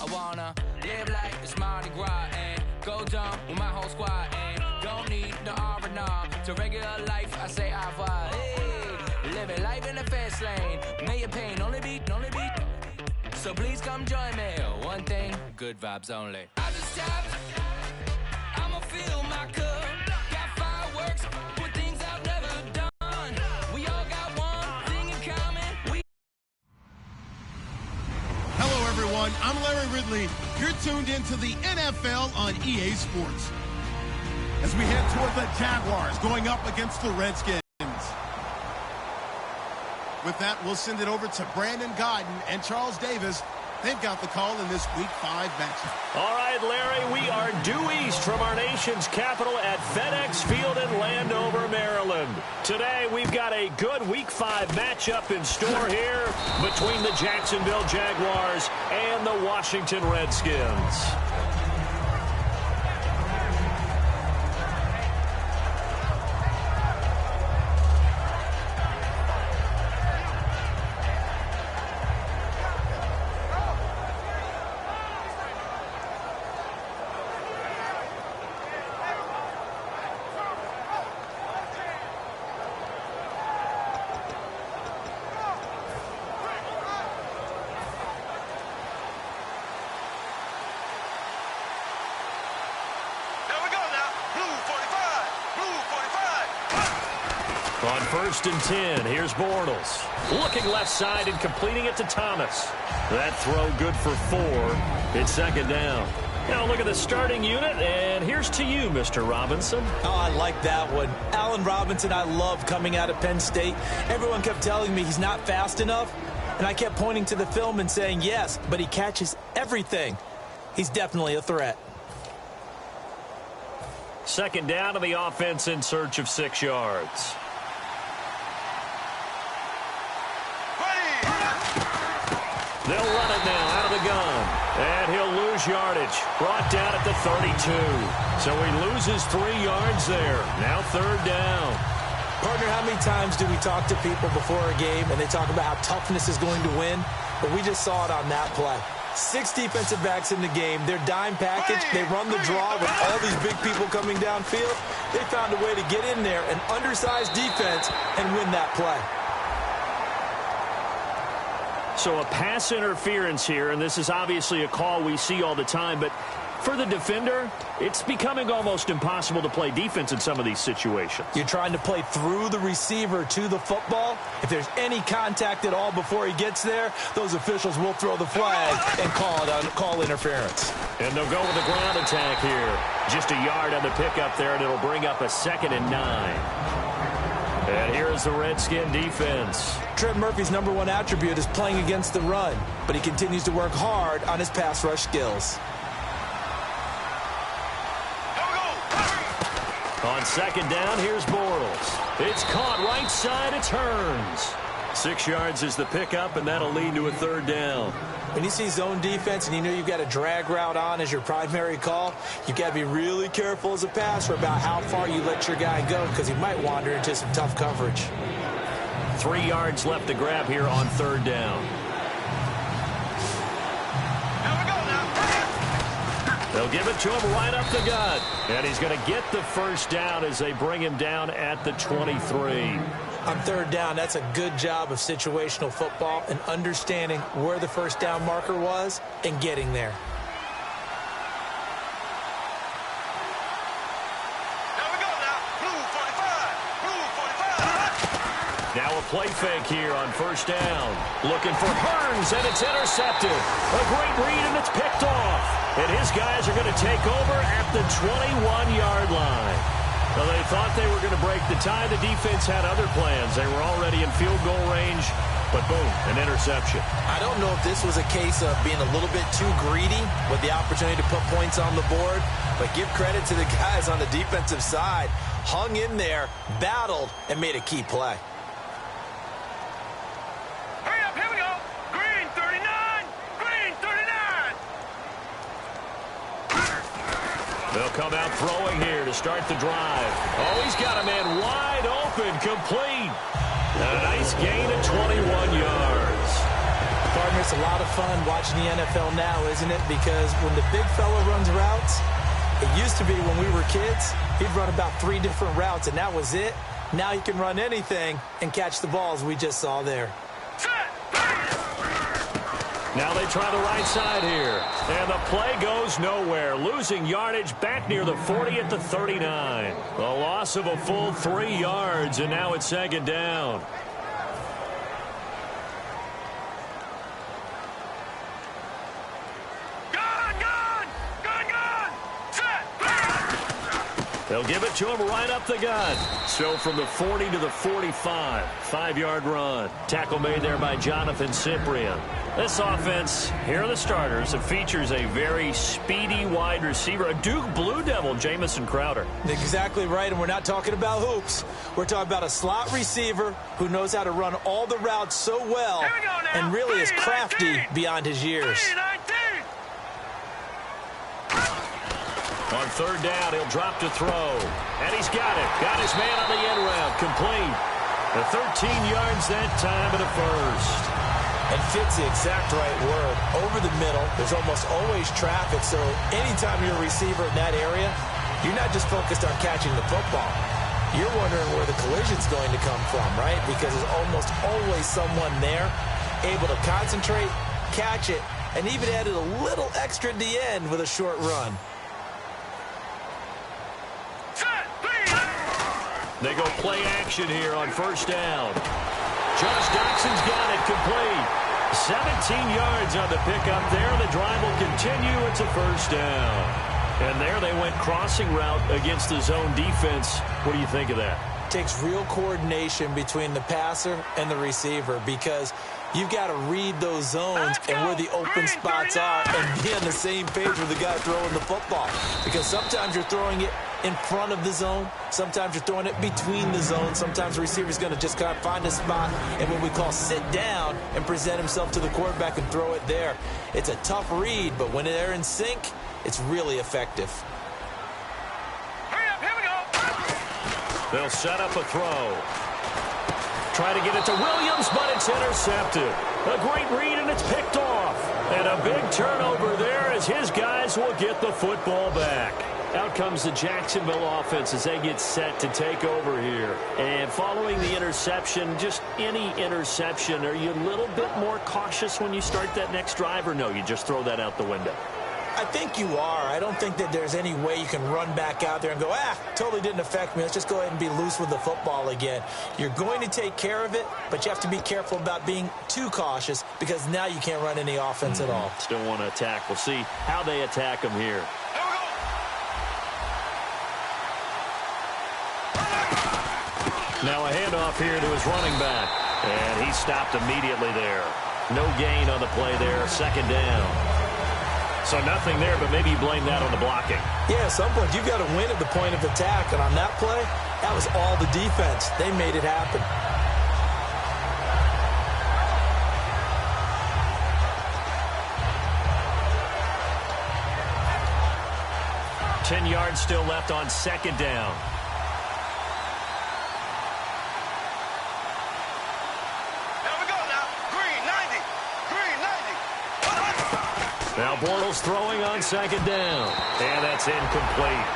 I wanna live like it's Mardi Gras and go dumb with my whole squad and don't need no R&R. To regular life, I say au revoir. Hey, living life in the fast lane. May your pain only beat. So please come join me. One thing, good vibes only. I just tapped. I'ma fill my cup. Got fireworks with things I've never done. We all got one thing in common. Hello, everyone. I'm Larry Ridley. You're tuned into the NFL on EA Sports. As we head toward the Jaguars going up against the Redskins. With that, we'll send it over to Brandon Godden and Charles Davis. They've got the call in this Week 5 matchup. All right, Larry, we are due east from our nation's capital at FedEx Field in Landover, Maryland. Today, we've got a good Week 5 matchup in store here between the Jacksonville Jaguars and the Washington Redskins. On 1st and 10, here's Bortles. Looking left side and completing it to Thomas. That throw good for 4. It's 2nd down. Now look at the starting unit, and here's to you, Mr. Robinson. Oh, I like that one. Allen Robinson, I love coming out of Penn State. Everyone kept telling me he's not fast enough, and I kept pointing to the film and saying yes, but he catches everything. He's definitely a threat. 2nd down to the offense in search of 6 yards. They'll run it now out of the gun. And he'll lose yardage. Brought down at the 32. So he loses 3 yards there. Now 3rd down. Partner, how many times do we talk to people before a game and they talk about how toughness is going to win? But we just saw it on that play. 6 defensive backs in the game. Their dime package, they run the draw with all these big people coming downfield. They found a way to get in there, an undersized defense, and win that play. So a pass interference here, and this is obviously a call we see all the time, but for the defender, it's becoming almost impossible to play defense in some of these situations. You're trying to play through the receiver to the football. If there's any contact at all before he gets there, those officials will throw the flag and call interference. And they'll go with the ground attack here. Just a yard on the pickup there, and it'll bring up a 2nd and 9. And here's the Redskin defense. Trent Murphy's #1 attribute is playing against the run, but he continues to work hard on his pass rush skills. On 2nd down, here's Bortles. It's caught right side, it turns. 6 yards is the pickup, and that'll lead to a 3rd down. When you see zone defense and you know you've got a drag route on as your primary call, you've got to be really careful as a passer about how far you let your guy go because he might wander into some tough coverage. 3 yards left to grab here on 3rd down. They'll give it to him right up the gut. And he's going to get the 1st down as they bring him down at the 23. On 3rd down, that's a good job of situational football and understanding where the 1st down marker was and getting there. Now a play fake here on 1st down. Looking for Hearns, and it's intercepted. A great read, and it's picked off. And his guys are going to take over at the 21-yard line. Well, they thought they were going to break the tie. The defense had other plans. They were already in field goal range, but boom, an interception. I don't know if this was a case of being a little bit too greedy with the opportunity to put points on the board, but give credit to the guys on the defensive side. Hung in there, battled, and made a key play. They'll come out throwing here to start the drive. Oh, he's got a man wide open, complete. A nice gain of 21 yards. Partner, it's a lot of fun watching the NFL now, isn't it? Because when the big fella runs routes, it used to be when we were kids, he'd run about 3 different routes, and that was it. Now he can run anything and catch the balls we just saw there. Now they try the right side here. And the play goes nowhere. Losing yardage back near the 40 at the 39. A loss of a full 3 yards, and now it's second down. They'll give it to him right up the gut. So from the 40 to the 45, 5-yard run. Tackle made there by Jonathan Cyprien. This offense, here are the starters. It features a very speedy wide receiver, a Duke Blue Devil, Jamison Crowder. Exactly right, and we're not talking about hoops. We're talking about a slot receiver who knows how to run all the routes so well and really is crafty beyond his years. On third down, he'll drop to throw. And he's got it. Got his man on the end route. Complete. The 13 yards that time and a first. And fits the exact right word. Over the middle, there's almost always traffic. So anytime you're a receiver in that area, you're not just focused on catching the football. You're wondering where the collision's going to come from, right? Because there's almost always someone there able to concentrate, catch it, and even added a little extra at the end with a short run. They go play action here on first down. Josh Doxson's got it complete. 17 yards on the pickup there. The drive will continue. It's a first down. And there they went crossing route against the zone defense. What do you think of that? Takes real coordination between the passer and the receiver because you've got to read those zones and where the open spots are and be on the same page with the guy throwing the football. Because sometimes you're throwing it in front of the zone. Sometimes you're throwing it between the zones. Sometimes the receiver's going to just kind of find a spot and what we call sit down and present himself to the quarterback and throw it there. It's a tough read, but when they're in sync, it's really effective. Hurry up, here we go. They'll set up a throw. Try to get it to Williams, but it's intercepted. A great read, and it's picked off. And a big turnover there as his guys will get the football back. Out comes the Jacksonville offense as they get set to take over here. And following the interception, just any interception, are you a little bit more cautious when you start that next drive, or no, you just throw that out the window? I think you are. I don't think that there's any way you can run back out there and go, totally didn't affect me. Let's just go ahead and be loose with the football again. You're going to take care of it, but you have to be careful about being too cautious because now you can't run any offense at all. Still want to attack. We'll see how they attack them here. Now a handoff here to his running back. And he stopped immediately there. No gain on the play there. Second down. So nothing there, but maybe you blame that on the blocking. Yeah, at some point you've got to win at the point of attack. And on that play, that was all the defense. They made it happen. $10 yards still left on second down. Now Bortles throwing on second down. And that's incomplete.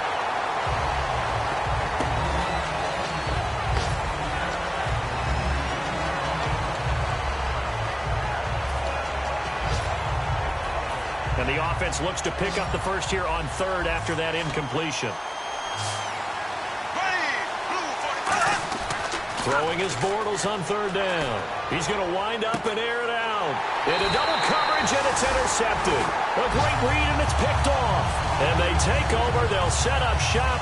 And the offense looks to pick up the first here on third after that incompletion. Throwing his Bortles on third down. He's going to wind up and air it out. Into double coverage, and it's intercepted. A great read, and it's picked off. And they take over. They'll set up shop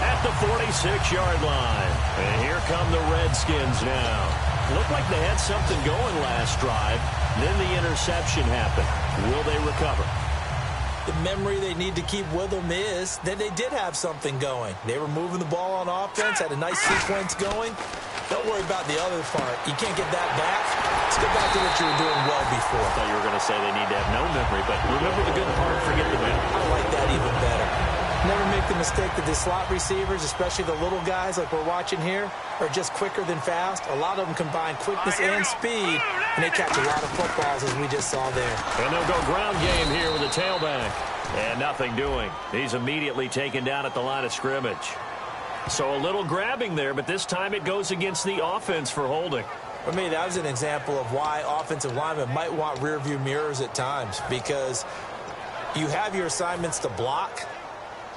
at the 46-yard line. And here come the Redskins now. Looked like they had something going last drive. Then the interception happened. Will they recover? The memory they need to keep with them is that they did have something going. They were moving the ball on offense, had a nice sequence going. Don't worry about the other part. You can't get that back. Let's go back to what you were doing well before. I thought you were going to say they need to have no memory, but remember the good part, forget the bad. I like that even better. Never make the mistake that the slot receivers, especially the little guys like we're watching here, are just quicker than fast. A lot of them combine quickness and speed and they catch a lot of footballs, as we just saw there. And they'll go ground game here with a tailback. And nothing doing. He's immediately taken down at the line of scrimmage. So a little grabbing there, but this time it goes against the offense for holding. For me, that was an example of why offensive linemen might want rearview mirrors at times, because you have your assignments to block,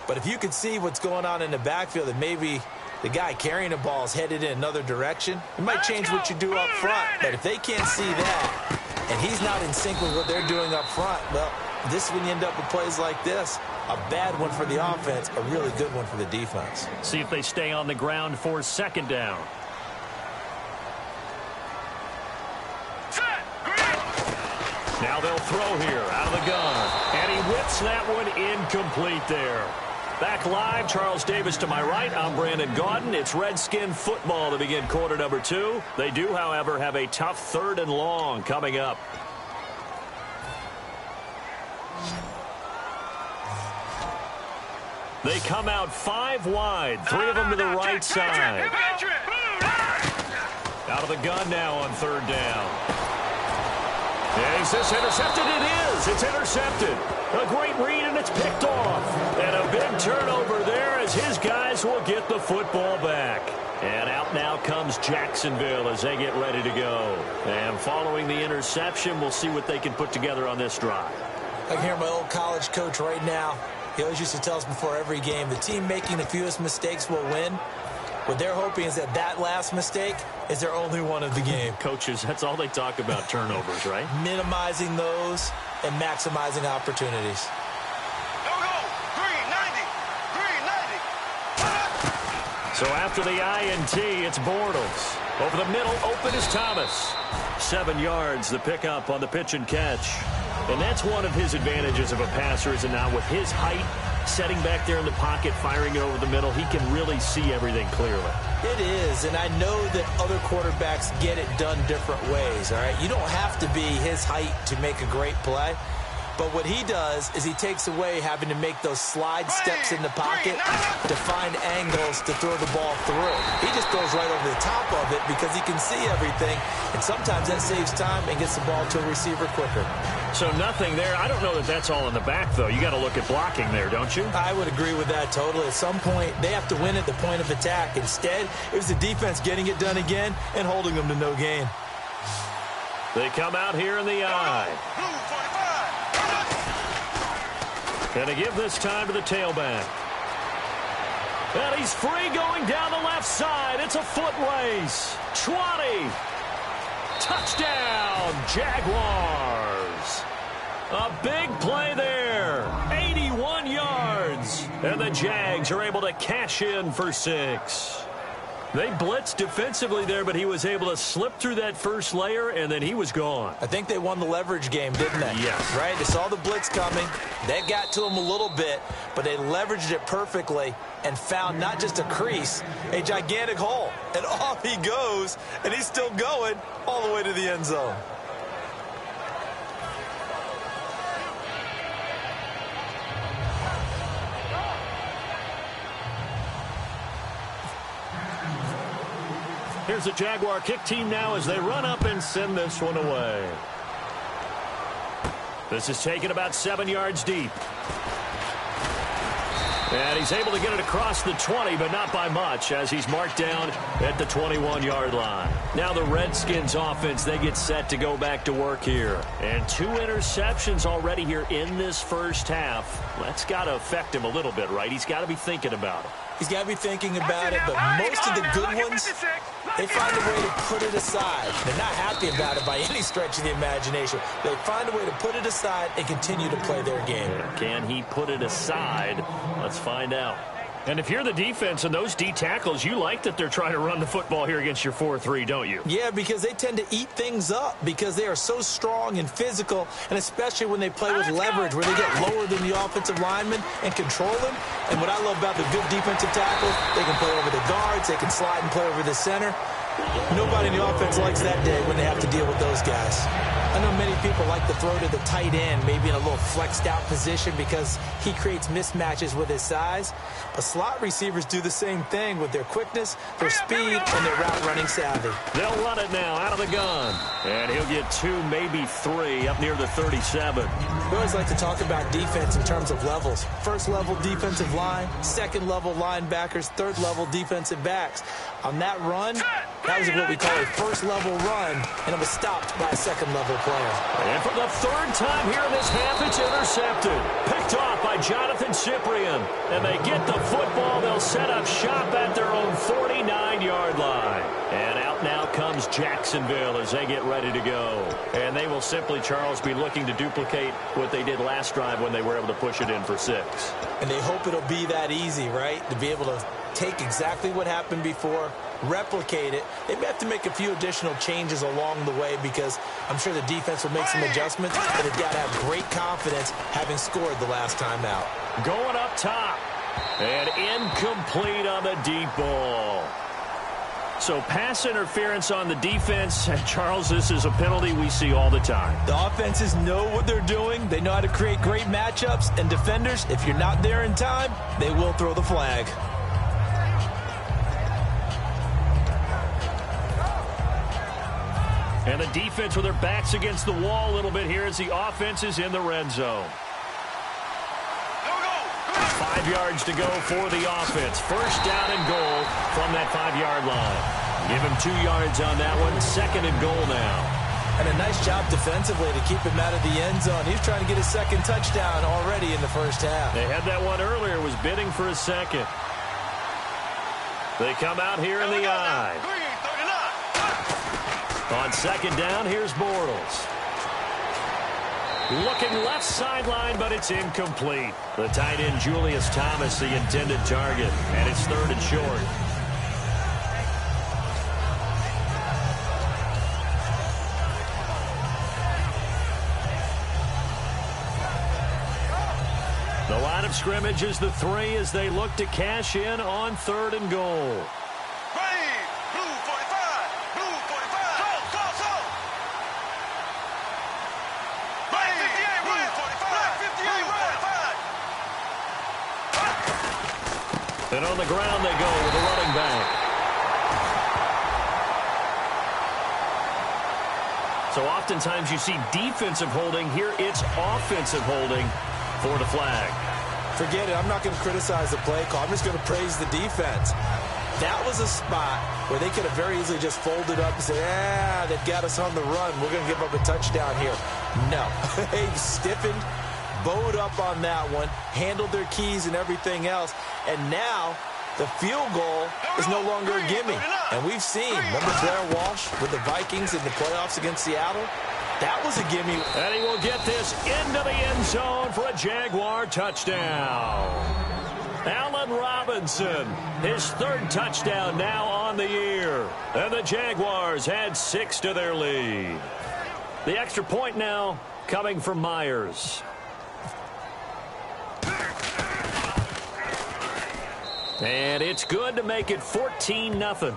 but if you can see what's going on in the backfield and maybe the guy carrying the ball is headed in another direction, it might change what you do up front. But if they can't see that and he's not in sync with what they're doing up front, well, this is when you end up with plays like this. A bad one for the offense, a really good one for the defense. See if they stay on the ground for second down. Now they'll throw here out of the gun. And he whips that one incomplete there. Back live, Charles Davis to my right. I'm Brandon Gaudin. It's Redskin football to begin quarter number 2. They do, however, have a tough 3rd and long coming up. They come out 5 wide, 3 of them to the right side. Out of the gun now on 3rd down. And is this intercepted? It is. It's intercepted. A great read, and it's picked off. And a big turnover there as his guys will get the football back. And out now comes Jacksonville as they get ready to go. And following the interception, we'll see what they can put together on this drive. I can hear my old college coach right now. He always used to tell us before every game, the team making the fewest mistakes will win. What they're hoping is that that last mistake is their only one of the game. Coaches, that's all they talk about, turnovers, right? Minimizing those and maximizing opportunities. So after the INT, it's Bortles. Over the middle, open is Thomas. 7 yards, the pickup on the pitch and catch. And that's one of his advantages of a passer, is now with his height, setting back there in the pocket, firing it over the middle, he can really see everything clearly. It is, and I know that other quarterbacks get it done different ways, all right? You don't have to be his height to make a great play. But what he does is he takes away having to make those slide steps in the pocket to find angles to throw the ball through. He just goes right over the top of it because he can see everything, and sometimes that saves time and gets the ball to a receiver quicker. So nothing there. I don't know that that's all in the back, though. You got to look at blocking there, don't you? I would agree with that totally. At some point, they have to win at the point of attack. Instead, it was the defense getting it done again and holding them to no gain. They come out here in the eye. And they give this time to the tailback. And he's free going down the left side. It's a foot race. 20. Touchdown, Jaguars. A big play there. 81 yards. And the Jags are able to cash in for 6. They blitzed defensively there, but he was able to slip through that first layer, and then he was gone. I think they won the leverage game, didn't they? Yes. Right? They saw the blitz coming. That got to him a little bit, but they leveraged it perfectly and found not just a crease, a gigantic hole. And off he goes, and he's still going all the way to the end zone. Here's the Jaguar kick team now as they run up and send this one away. This is taken about 7 yards deep. And he's able to get it across the 20, but not by much, as he's marked down at the 21-yard line. Now the Redskins offense, they get set to go back to work here. And 2 interceptions already here in this first half. That's got to affect him a little bit, right? He's got to be thinking about it. He's got to be thinking about it, but most of the good ones, they find a way to put it aside. They're not happy about it by any stretch of the imagination. They find a way to put it aside and continue to play their game. Can he put it aside? Let's find out. And if you're the defense and those D tackles, you like that they're trying to run the football here against your 4-3, don't you? Yeah, because they tend to eat things up because they are so strong and physical, and especially when they play with leverage where they get lower than the offensive linemen and control them. And what I love about the good defensive tackles, they can play over the guards, they can slide and play over the center. Nobody in the offense likes that day when they have to deal with those guys. I know many people like to throw to the tight end, maybe in a little flexed out position because he creates mismatches with his size. But slot receivers do the same thing with their quickness, their speed, and their route running savvy. They'll run it now out of the gun. And he'll get 2, maybe 3 up near the 37. We always like to talk about defense in terms of levels. First level defensive line, second level linebackers, third level defensive backs. On that run, that was what we call a first level run, and it was stopped by a second level player. And for the third time here in this half, it's intercepted. Picked off by Jonathan Cyprien. And they get the football. They'll set up shop at their own 49-yard line. And out now comes Jacksonville as they get ready to go. And they will simply, Charles, be looking to duplicate what they did last drive when they were able to push it in for 6. And they hope it'll be that easy, right? To be able to take exactly what happened before, replicate it. They may have to make a few additional changes along the way because I'm sure the defense will make some adjustments, but they've got to have great confidence having scored the last time out. Going up top. And incomplete on the deep ball. So pass interference on the defense. And Charles, this is a penalty we see all the time. The offenses know what they're doing. They know how to create great matchups. And defenders, if you're not there in time, they will throw the flag. And the defense with their backs against the wall a little bit here as the offense is in the red zone. 5 yards to go for the offense. First down and goal from that 5-yard line. Give him 2 yards on that one. Second and goal now. And a nice job defensively to keep him out of the end zone. He's trying to get his second touchdown already in the first half. They had that one earlier, was bidding for a second. They come out here in the eye. On second down, here's Bortles. Looking left sideline, but it's incomplete. The tight end, Julius Thomas, the intended target. And it's third and short. The line of scrimmage is the 3 as they look to cash in on third and goal. And on the ground they go with the running back. So oftentimes you see defensive holding. Here it's offensive holding for the flag. Forget it. I'm not going to criticize the play call. I'm just going to praise the defense. That was a spot where they could have very easily just folded up and said, they've got us on the run. We're going to give up a touchdown here. No. They've stiffened, bowed up on that one, handled their keys and everything else. And now the field goal is no longer a gimme. And we've seen, remember Blair Walsh with the Vikings in the playoffs against Seattle? That was a gimme. And he will get this into the end zone for a Jaguar touchdown. Allen Robinson, his third touchdown now on the year. And the Jaguars add 6 to their lead. The extra point now coming from Myers. And it's good to make it 14-0.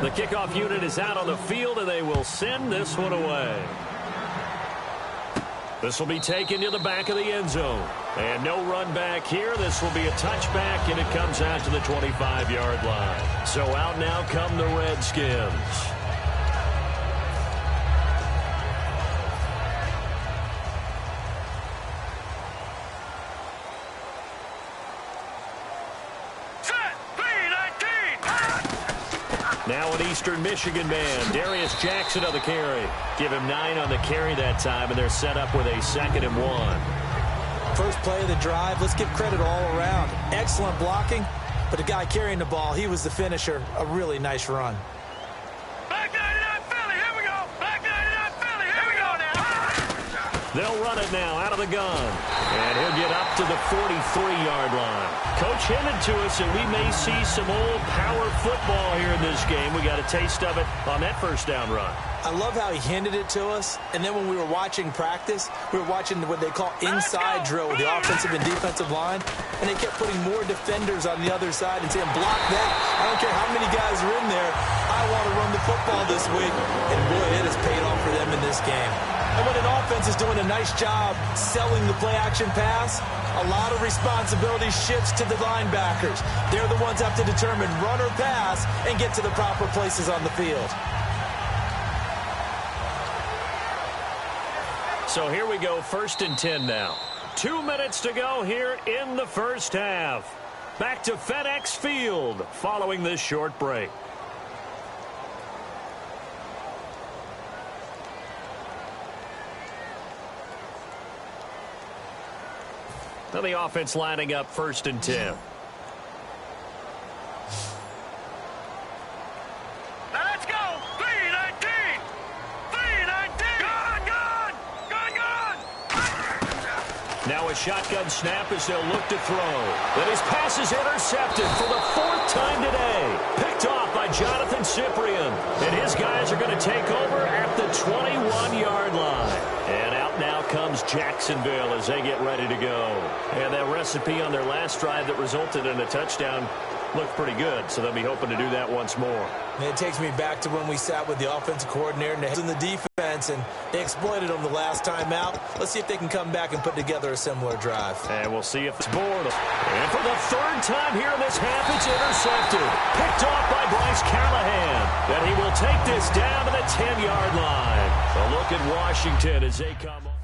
The kickoff unit is out on the field, and they will send this one away. This will be taken to the back of the end zone. And no run back here. This will be a touchback, and it comes out to the 25-yard line. So out now come the Redskins. Now an Eastern Michigan man, Darius Jackson on the carry. Give him 9 on the carry that time, and they're set up with a 2nd and 1. First play of the drive, let's give credit all around. Excellent blocking, but the guy carrying the ball, he was the finisher. A really nice run. Back 99 Philly, here we go. Back 99 Philly, here we go now. They'll run it now out of the gun. And he'll get up to the 43-yard line. Coach hinted to us that we may see some old power football here in this game. We got a taste of it on that first down run. I love how he handed it to us, and then when we were watching practice, we were watching what they call inside drill with the offensive and defensive line, and they kept putting more defenders on the other side and saying, block that. I don't care how many guys are in there. I want to run the football this week, and boy, it has paid off for them in this game. And when an offense is doing a nice job selling the play-action pass, a lot of responsibility shifts to the linebackers. They're the ones that have to determine run or pass and get to the proper places on the field. So here we go, 1st and 10 now. 2 minutes to go here in the first half. Back to FedEx Field following this short break. Now the offense lining up 1st and 10. Let's go! 3-19! 3-19! Gone! Now a shotgun snap as they'll look to throw. But his pass is intercepted for the 4th time today. Picked off by Jonathan Cyprien. And his guys are going to take over at the 21-yard line. And out now comes Jacksonville as they get ready to go. And that recipe on their last drive that resulted in a touchdown looked pretty good, so they'll be hoping to do that once more. And it takes me back to when we sat with the offensive coordinator and the defense, and they exploited them the last time out. Let's see if they can come back and put together a similar drive. And we'll see if it's bored. And for the 3rd time here in this half, it's intercepted. Picked off by Bryce Callahan. And he will take this down to the 10-yard line. A look at Washington as they come on.